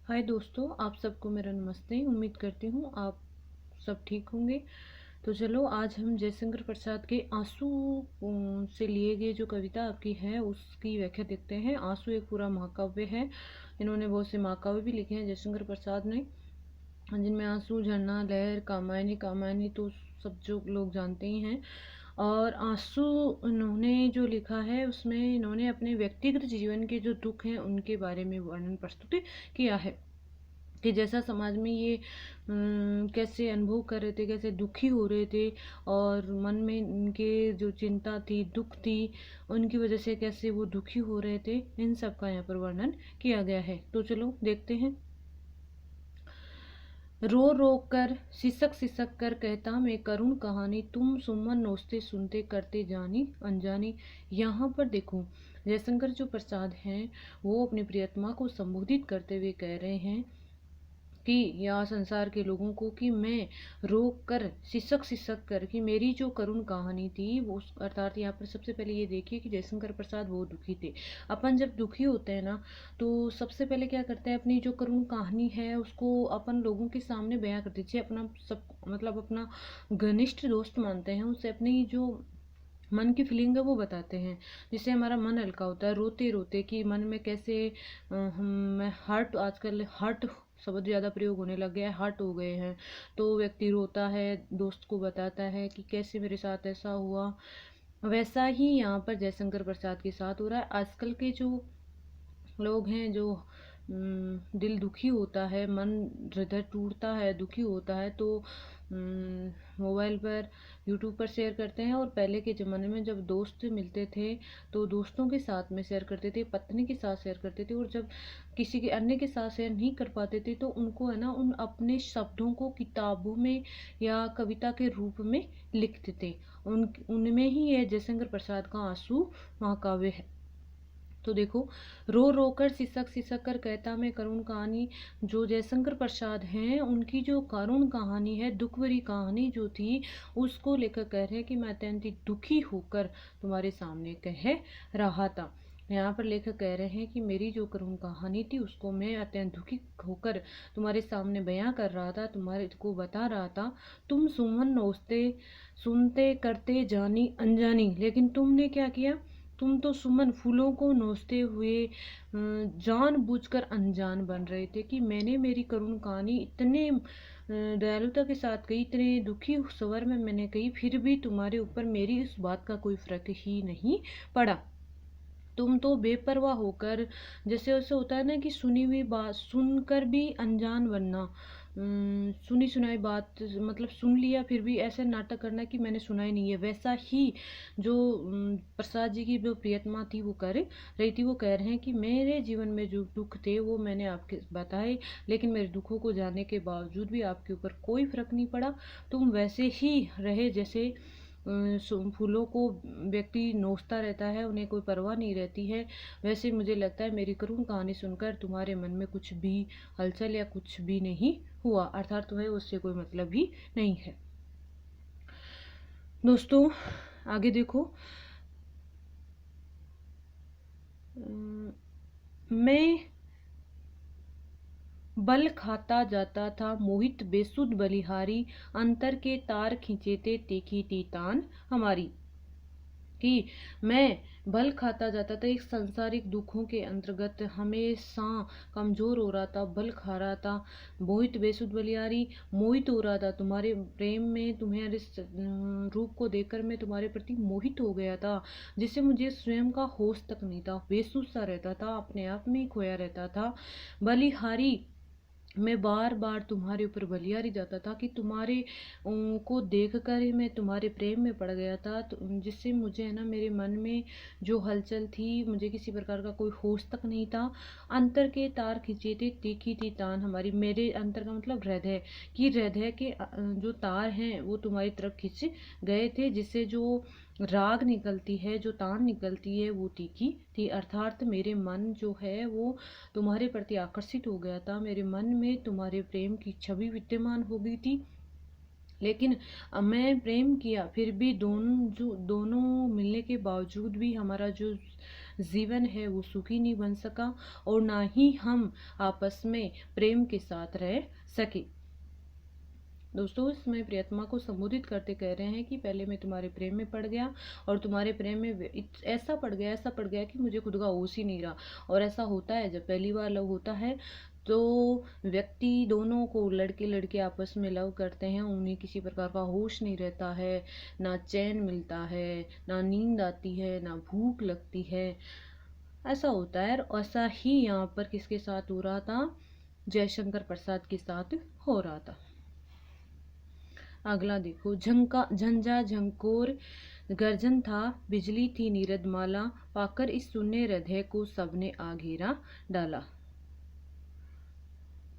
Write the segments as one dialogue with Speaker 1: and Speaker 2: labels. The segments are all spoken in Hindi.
Speaker 1: हाय दोस्तों, आप सबको मेरा नमस्ते। उम्मीद करती हूँ आप सब ठीक होंगे। तो चलो आज हम जयशंकर प्रसाद के आंसू से लिए गए जो कविता आपकी है उसकी व्याख्या देखते हैं। आंसू एक पूरा महाकाव्य है। इन्होंने बहुत से महाकाव्य भी लिखे हैं जयशंकर प्रसाद ने, जिनमें आंसू, झरना, लहर, कामायनी, कामायनी तो सब जो लोग जानते ही हैं। और आंसू इन्होंने जो लिखा है उसमें इन्होंने अपने व्यक्तिगत जीवन के जो दुख हैं उनके बारे में वर्णन प्रस्तुत किया है कि जैसा समाज में ये कैसे अनुभव कर रहे थे, कैसे दुखी हो रहे थे और मन में इनके जो चिंता थी, दुख थी, उनकी वजह से कैसे वो दुखी हो रहे थे, इन सब का यहाँ पर वर्णन किया गया है। तो चलो देखते हैं। रो रो कर सिसक सिसक कर कहता मैं करुण कहानी, तुम सुमन नोचते सुनते करते जानी अनजानी। यहाँ पर देखो, जयशंकर जो प्रसाद हैं वो अपनी प्रियतमा को संबोधित करते हुए कह रहे हैं कि या संसार के लोगों को कि मैं रोक कर सिसक सिसक कर कि मेरी जो करुण कहानी थी वो, अर्थात यहाँ पर सबसे पहले ये देखिए कि जयशंकर प्रसाद बहुत दुखी थे। अपन जब दुखी होते हैं ना तो सबसे पहले क्या करते हैं, अपनी जो करुण कहानी है उसको अपन लोगों के सामने बयां कर दीजिए। अपना सब मतलब अपना घनिष्ठ दोस्त मानते हैं, उससे अपनी जो मन की फीलिंग है वो बताते हैं, जिससे हमारा मन हल्का होता है। रोते रोते कि मन में कैसे मैं हर्ट, आजकल हर्ट शब्द ज़्यादा प्रयोग होने लग गया है, हर्ट हो गए हैं। तो व्यक्ति रोता है, दोस्त को बताता है कि कैसे मेरे साथ ऐसा हुआ। वैसा ही यहाँ पर जयशंकर प्रसाद के साथ हो रहा है। आजकल के जो लोग हैं, जो दिल दुखी होता है, मन हृदय टूटता है, दुखी होता है, तो मोबाइल पर, यूट्यूब पर शेयर करते हैं। और पहले के ज़माने में जब दोस्त मिलते थे तो दोस्तों के साथ में शेयर करते थे, पत्नी के साथ शेयर करते थे। और जब किसी के अन्य के साथ शेयर नहीं कर पाते थे तो उनको है ना उन अपने शब्दों को किताबों में या कविता के रूप में लिखते थे। उनमें ही ये जयशंकर प्रसाद का आंसू महाकाव्य है। तो देखो, रो रो कर सिसक सिसक कर कहता मैं करुण कहानी, जो जयशंकर प्रसाद हैं उनकी जो करुण कहानी है, दुख भरी कहानी जो थी, उसको लेकर कह रहे हैं कि मैं अत्यंत दुखी होकर तुम्हारे सामने कह रहा था। यहाँ पर लेखक कह रहे हैं कि मेरी जो करुण कहानी थी उसको मैं अत्यंत दुखी होकर तुम्हारे सामने बयां कर रहा था, तुम्हारे को बता रहा था। तुम सुमन नोचते सुनते करते जानी अनजानी, लेकिन तुमने क्या किया, तुम तो सुमन फूलों को नोचते हुए जानबूझकर अनजान बन रहे थे कि मैंने मेरी करुण कहानी इतने दयालुता के साथ कही, इतने दुखी स्वर में मैंने कही, फिर भी तुम्हारे ऊपर मेरी इस बात का कोई फर्क ही नहीं पड़ा। तुम तो बेपरवाह होकर, जैसे वैसे होता है ना कि सुनी हुई बात सुनकर भी अनजान बनना, सुनी सुनाई बात मतलब सुन लिया फिर भी ऐसे नाटक करना कि मैंने सुना ही नहीं है। वैसा ही जो प्रसाद जी की जो प्रियतमा थी वो कर रही थी। वो कह रहे हैं कि मेरे जीवन में जो दुख थे वो मैंने आपके बताए, लेकिन मेरे दुखों को जानने के बावजूद भी आपके ऊपर कोई फर्क नहीं पड़ा। तुम वैसे ही रहे जैसे फूलों को व्यक्ति नोचता रहता है, उन्हें कोई परवाह नहीं रहती है। वैसे मुझे लगता है मेरी करुण कहानी सुनकर तुम्हारे मन में कुछ भी हलचल या कुछ भी नहीं हुआ, अर्थात तुम्हें उससे कोई मतलब ही नहीं है। दोस्तों आगे देखो, मैं बल खाता जाता था मोहित बेसुध बलिहारी, अंतर के तार खींचेते तीखी थी तान हमारी। कि मैं बल खाता जाता था, एक सांसारिक दुखों के अंतर्गत हमेशा कमजोर हो रहा था, बल खा रहा था। मोहित बेसुध बलियारी, मोहित हो रहा था तुम्हारे प्रेम में, तुम्हारे रूप को देखकर मैं तुम्हारे प्रति मोहित हो गया था, जिससे मुझे स्वयं का होश तक नहीं था। बेसुध सा रहता था, अपने आप में ही खोया रहता था। बलिहारी, मैं बार बार तुम्हारे ऊपर बलिहारी जाता था कि तुम्हारे को देख कर ही मैं तुम्हारे प्रेम में पड़ गया था, तो जिससे मुझे है ना मेरे मन में जो हलचल थी, मुझे किसी प्रकार का कोई होश तक नहीं था। अंतर के तार खींचे थे तीखी थी तान हमारी, मेरे अंतर का मतलब हृदय, कि हृदय के जो तार हैं वो तुम्हारी तरफ खींच गए थे, जिससे जो राग निकलती है, जो तान निकलती है, वो तीखी थी। अर्थात मेरे मन जो है वो तुम्हारे प्रति आकर्षित हो गया था, मेरे मन में तुम्हारे प्रेम की छवि विद्यमान हो गई थी। लेकिन मैं प्रेम किया, फिर भी दोनों मिलने के बावजूद भी हमारा जो जीवन है वो सुखी नहीं बन सका, और ना ही हम आपस में प्रेम के साथ रह सके। दोस्तों, इसमें प्रियतमा को संबोधित करते कह रहे हैं कि पहले मैं तुम्हारे प्रेम में पड़ गया, और तुम्हारे प्रेम में ऐसा पड़ गया कि मुझे खुद का होश ही नहीं रहा। और ऐसा होता है, जब पहली बार लव होता है तो व्यक्ति दोनों को, लड़के लड़के आपस में लव करते हैं, उन्हें किसी प्रकार का होश नहीं रहता है, ना चैन मिलता है, ना नींद आती है, ना भूख लगती है। ऐसा होता है, और ऐसा ही यहाँ पर किसके साथ हो रहा था? जयशंकर प्रसाद के साथ हो रहा था। अगला देखो, झंझा झंकोर गर्जन था, बिजली थी नीरद माला, पाकर इस सुन्ने हृदय को सबने आ घेरा डाला।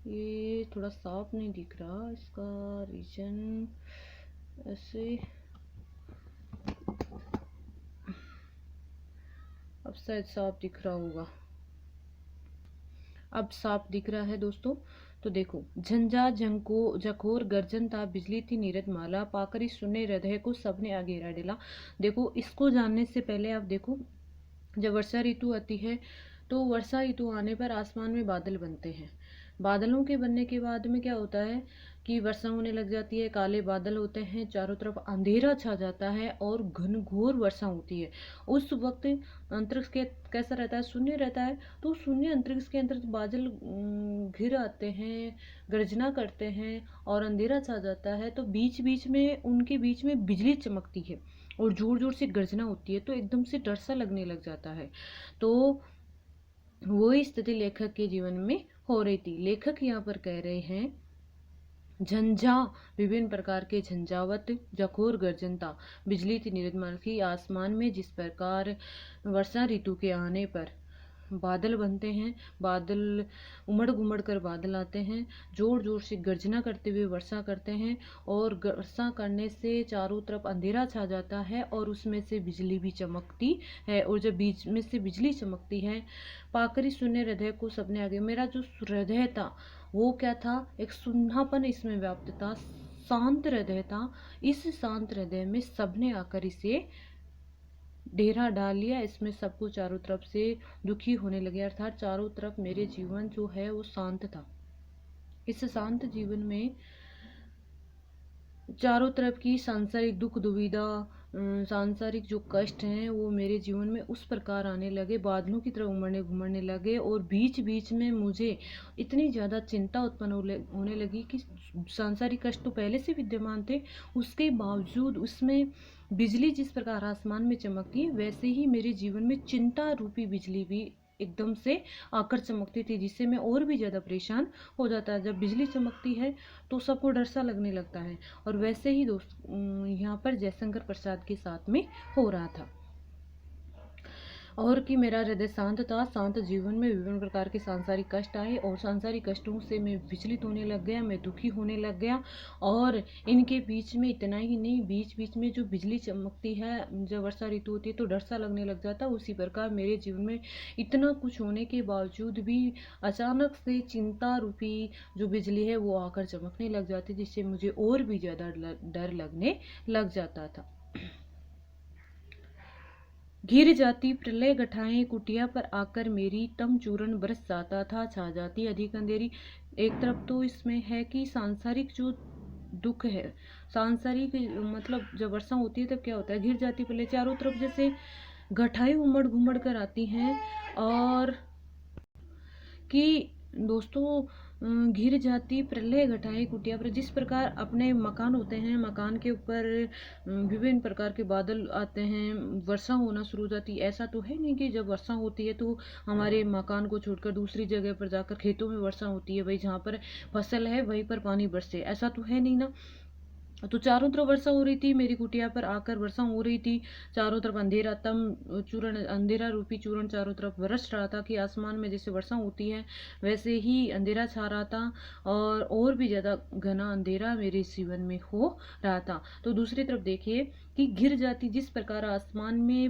Speaker 1: ये थोड़ा साफ नहीं दिख रहा, इसका रीजन ऐसे, अब शायद साफ दिख रहा होगा। अब साफ दिख रहा है दोस्तों। तो देखो, झंझा झकोर गर्जन था, बिजली थी नीरद माला, पाकर इस सुने हृदय को सबने आ घेरा डाला। देखो, इसको जानने से पहले आप देखो, जब वर्षा ऋतु आती है तो वर्षा ऋतु आने पर आसमान में बादल बनते हैं। बादलों के बनने के बाद में क्या होता है कि वर्षा होने लग जाती है, काले बादल होते हैं, चारों तरफ अंधेरा छा जाता है और घनघोर वर्षा होती है। उस वक्त अंतरिक्ष के कैसा रहता है? शून्य रहता है। तो शून्य अंतरिक्ष के अंदर बादल घिर आते हैं, गर्जना करते हैं और अंधेरा छा जाता है, तो बीच बीच में उनके बीच में बिजली चमकती है और जोर जोर से गर्जना होती है, तो एकदम से डर सा लगने लग जाता है। तो वही स्थिति लेखक के जीवन में हो रही थी। लेखक यहाँ पर कह रहे हैं, झंझा, विभिन्न प्रकार के झंझावत, जखोर गर्जनता, बिजली थी नीरदमल की। आसमान में जिस प्रकार वर्षा ऋतु के आने पर बादल बनते हैं, बादल उमड़ घुमड़ कर बादल आते हैं, जोर जोर से गर्जना करते हुए वर्षा करते हैं, और वर्षा करने से चारों तरफ अंधेरा छा जाता है और उसमें से बिजली भी चमकती है। और जब बीच में से बिजली चमकती है, पाकरी सुने हृदय को सबने आगे, मेरा जो हृदय था वो क्या था? एक सुन्नापन इसमें व्याप्त था, शांत हृदय था। इस शांत हृदय में सबने आकर इसे डेरा डाल लिया। इसमें सबको चारों तरफ से दुखी होने लगे, अर्थात चारों तरफ मेरे जीवन जो है वो शांत था। इस शांत जीवन में चारों तरफ की सांसारिक दुख दुविधा, सांसारिक जो कष्ट हैं वो मेरे जीवन में उस प्रकार आने लगे, बादलों की तरह उमड़ने घुमड़ने लगे, और बीच बीच में मुझे इतनी ज़्यादा चिंता उत्पन्न होने लगी कि सांसारिक कष्ट तो पहले से विद्यमान थे, उसके बावजूद उसमें बिजली जिस प्रकार आसमान में चमकती है, वैसे ही मेरे जीवन में चिंता रूपी बिजली भी एकदम से आकर चमकती थी, जिससे मैं और भी ज़्यादा परेशान हो जाता है। जब बिजली चमकती है तो सबको डर सा लगने लगता है, और वैसे ही दोस्त यहाँ पर जयशंकर प्रसाद के साथ में हो रहा था। और कि मेरा हृदय शांत था, शांत जीवन में विभिन्न प्रकार के सांसारिक कष्ट आए, और सांसारिक कष्टों से मैं विचलित होने लग गया, मैं दुखी होने लग गया। और इनके बीच में इतना ही नहीं, बीच बीच में जो बिजली चमकती है जब वर्षा ऋतु होती है तो डर सा लगने लग जाता। उसी प्रकार मेरे जीवन में इतना कुछ होने के बावजूद भी अचानक से चिंता रूपी जो बिजली है वो आकर चमकने लग जाती, जिससे मुझे और भी ज़्यादा डर लगने लग जाता था। घिर जाती प्रलय गठाएं कुटिया पर आकर मेरी, तम चूर्ण बरस जाता था, छा जाती अधिक अंधेरी। एक तरफ तो इसमें है कि सांसारिक जो दुख है, सांसारिक मतलब जब वर्षा होती है तब क्या होता है, घिर जाती प्रलय, चारों तरफ जैसे घटाएं उमड़ घुमड़ कर आती हैं, और कि दोस्तों घिर जाती प्रलय घटाएं कुटिया पर, जिस प्रकार अपने मकान होते हैं, मकान के ऊपर विभिन्न प्रकार के बादल आते हैं, वर्षा होना शुरू हो जाती है। ऐसा तो है नहीं कि जब वर्षा होती है तो हमारे मकान को छोड़कर दूसरी जगह पर जाकर खेतों में वर्षा होती है, वही जहाँ पर फसल है वहीं पर पानी बरसे, ऐसा तो है नहीं ना। तो चारों तरफ वर्षा हो रही थी, मेरी कुटिया पर आकर वर्षा हो रही थी, चारों तरफ अंधेरा, तम चूर्ण, अंधेरा रूपी चूर्ण चारों तरफ बरस रहा था, कि आसमान में जैसे वर्षा होती है वैसे ही अंधेरा छा रहा था, और भी ज़्यादा घना अंधेरा मेरे जीवन में हो रहा था। तो दूसरी तरफ देखिए कि घिर जाती। जिस प्रकार आसमान में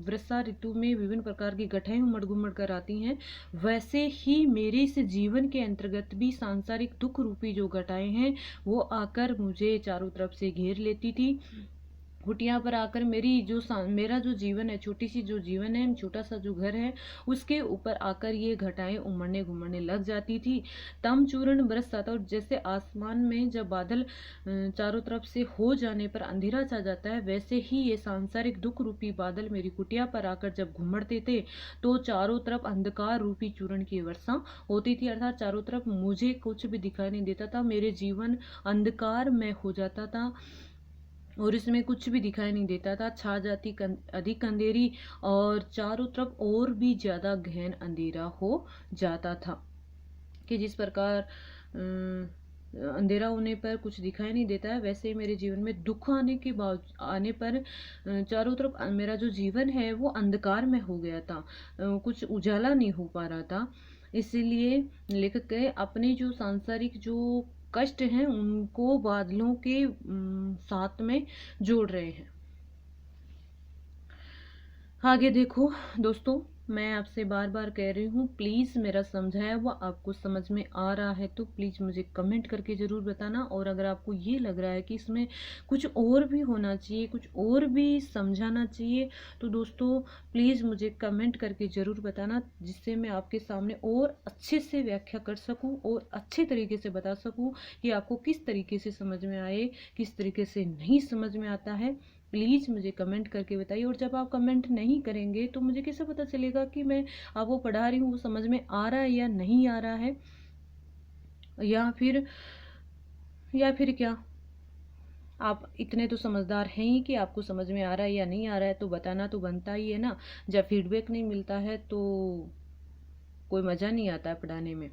Speaker 1: वर्षा ऋतु में विभिन्न प्रकार की घटाएं उमड़ घुमड़ कर आती हैं, वैसे ही मेरे इस जीवन के अंतर्गत भी सांसारिक दुख रूपी जो घटाएं हैं वो आकर मुझे चारों तरफ से घेर लेती थी। कुटिया पर आकर मेरा जो जीवन है, छोटी सी जो जीवन है, छोटा सा जो घर है, उसके ऊपर आकर ये घटाएं उमड़ने घुमड़ने लग जाती थी। तम चूर्ण बरसता था, और जैसे आसमान में जब बादल चारों तरफ से हो जाने पर अंधेरा छा जाता है, वैसे ही ये सांसारिक दुख रूपी बादल मेरी कुटिया पर आकर जब घुमड़ते थे तो चारों तरफ अंधकार रूपी चूर्ण की वर्षा होती थी। अर्थात चारों तरफ मुझे कुछ भी दिखाई नहीं देता था, मेरे जीवन अंधकार में हो जाता था और इसमें कुछ भी दिखाई नहीं देता था। छा जाती अधिक अंधेरी, और चारों तरफ और भी ज़्यादा गहन अंधेरा हो जाता था कि जिस प्रकार अंधेरा होने पर कुछ दिखाई नहीं देता है, वैसे ही मेरे जीवन में दुख आने पर चारों तरफ मेरा जो जीवन है वो अंधकार में हो गया था, कुछ उजाला नहीं हो पा रहा था। इसलिए लेखक अपने जो सांसारिक जो कष्ट हैं उनको बादलों के साथ में जोड़ रहे हैं। आगे देखो दोस्तों, मैं आपसे बार बार कह रही हूँ, प्लीज़ मेरा समझाया हुआ आपको समझ में आ रहा है तो प्लीज़ मुझे कमेंट करके ज़रूर बताना। और अगर आपको ये लग रहा है कि इसमें कुछ और भी होना चाहिए, कुछ और भी समझाना चाहिए, तो दोस्तों प्लीज़ मुझे कमेंट करके ज़रूर बताना, जिससे मैं आपके सामने और अच्छे से व्याख्या कर सकूँ और अच्छे तरीके से बता सकूँ कि आपको किस तरीके से समझ में आए, किस तरीके से नहीं समझ में आता है। प्लीज़ मुझे कमेंट करके बताइए। और जब आप कमेंट नहीं करेंगे तो मुझे कैसे पता चलेगा कि मैं आपको पढ़ा रही हूँ वो समझ में आ रहा है या नहीं आ रहा है, या फिर क्या आप इतने तो समझदार हैं ही कि आपको समझ में आ रहा है या नहीं आ रहा है, तो बताना तो बनता ही है ना। जब फीडबैक नहीं मिलता है तो कोई मज़ा नहीं आता है पढ़ाने में।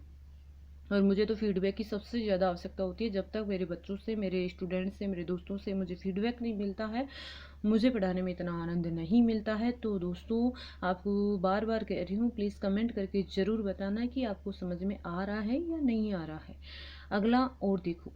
Speaker 1: और मुझे तो फीडबैक की सबसे ज़्यादा आवश्यकता होती है। जब तक मेरे बच्चों से, मेरे स्टूडेंट से, मेरे दोस्तों से मुझे फीडबैक नहीं मिलता है, मुझे पढ़ाने में इतना आनंद नहीं मिलता है। तो दोस्तों आपको बार बार कह रही हूँ, प्लीज़ कमेंट करके ज़रूर बताना कि आपको समझ में आ रहा है या नहीं आ रहा है। अगला और देखो,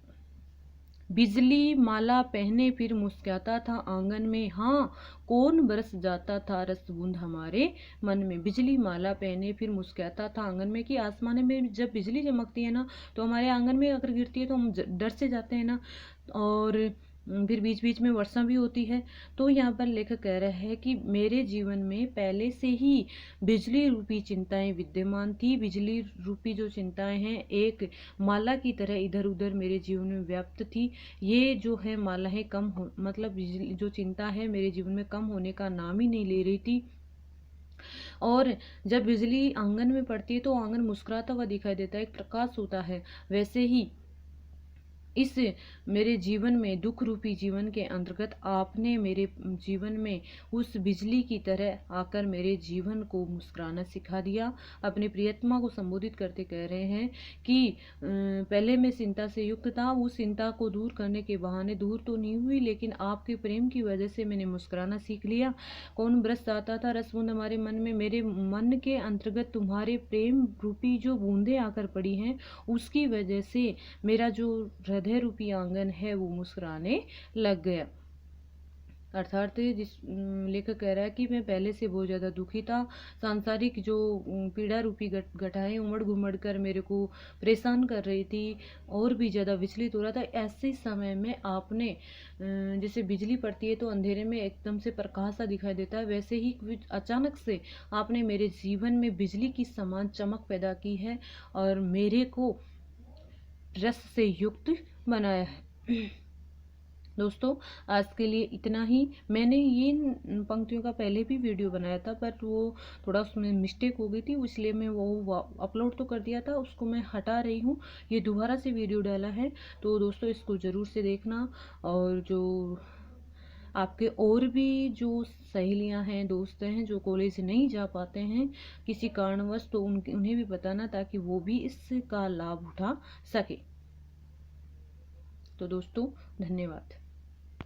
Speaker 1: बिजली माला पहने फिर मुस्कुराता था आंगन में, हाँ कौन बरस जाता था रस बूंद हमारे मन में। बिजली माला पहने फिर मुस्कुराता था आंगन में, कि आसमान में जब बिजली चमकती है ना तो हमारे आंगन में अगर गिरती है तो हम डर से जाते हैं ना, और फिर बीच बीच में वर्षा भी होती है। तो यहाँ पर लेखक कह रहा है कि मेरे जीवन में पहले से ही बिजली रूपी चिंताएं विद्यमान थी। बिजली रूपी जो चिंताएं हैं एक माला की तरह इधर उधर मेरे जीवन में व्याप्त थी। ये जो है मालाएं मतलब बिजली जो चिंता है मेरे जीवन में कम होने का नाम ही नहीं ले रही थी। और जब बिजली आंगन में पड़ती है तो आंगन मुस्कुराता हुआ दिखाई देता है, एक प्रकाश होता है। वैसे ही इस मेरे जीवन में, दुख रूपी जीवन के अंतर्गत आपने मेरे जीवन में उस बिजली की तरह आकर मेरे जीवन को मुस्कुराना सिखा दिया। अपने प्रियतमा को संबोधित करते कह रहे हैं कि पहले मैं चिंता से युक्त था, उस चिंता को दूर करने के बहाने दूर तो नहीं हुई, लेकिन आपके प्रेम की वजह से मैंने मुस्कुराना सीख लिया। कौन बरस जाता था रस बूंद हमारे मन में, मेरे मन के अंतर्गत तुम्हारे प्रेम रूपी जो बूंदें आकर पड़ी हैं, उसकी वजह से मेरा जो हृदय रूपी आंगन है वो मुस्कुराने लग गया। अर्थात जिस लेखक कह रहा है कि मैं पहले से बहुत ज़्यादा दुखी था। सांसारिक जो पीड़ा रूपी घटाएं उमड़ घुमड़ कर मेरे को परेशान कर रही थी और भी ज़्यादा विचलित हो रहा था। ऐसे समय में आपने जैसे बिजली पड़ती है तो अंधेरे में एकदम से प्रकाश सा दिखाई देता है, वैसे ही अचानक से आपने मेरे जीवन में बिजली की समान चमक पैदा की है और मेरे को रस से युक्त बनाया है। दोस्तों आज के लिए इतना ही। मैंने ये पंक्तियों का पहले भी वीडियो बनाया था, बट वो थोड़ा उसमें मिस्टेक हो गई थी, इसलिए मैं वो अपलोड तो कर दिया था, उसको मैं हटा रही हूँ। ये दोबारा से वीडियो डाला है, तो दोस्तों इसको ज़रूर से देखना। और जो आपके और भी जो सहेलियां हैं, दोस्त हैं जो कॉलेज नहीं जा पाते हैं किसी कारणवश, तो उन्हें भी बताना ताकि वो भी इसका लाभ उठा सके। तो दोस्तों धन्यवाद।